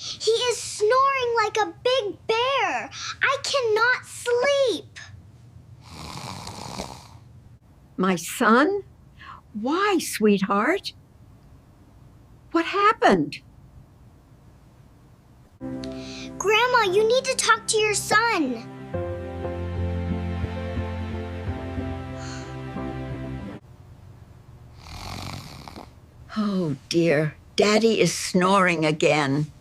He is snoring like a big bear. I cannot sleep. My son? Why, sweetheart? What happened? Grandma, you need to talk to your son. Oh, dear. Daddy is snoring again.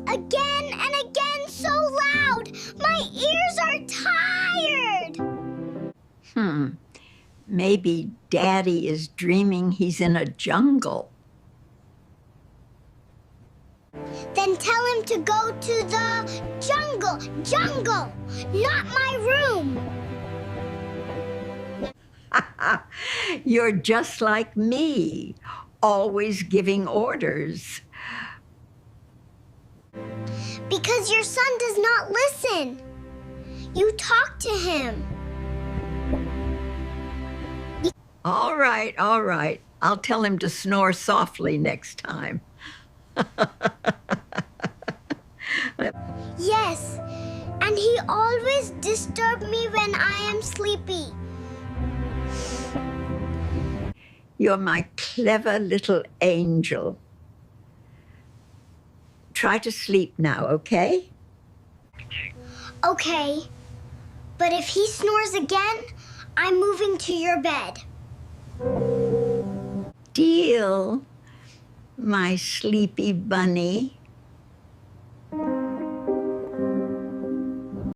Again and again, so loud. My ears are tired. Maybe Daddy is dreaming he's in a jungle. Then tell him to go to the jungle, not my room. You're just like me, always giving orders. Because your son does not listen. You talk to him. All right. I'll tell him to snore softly next time. Yes, and he always disturbs me when I am sleepy. You're my clever little angel. Try to sleep now, okay? Okay, but if he snores again, I'm moving to your bed. Deal, my sleepy bunny.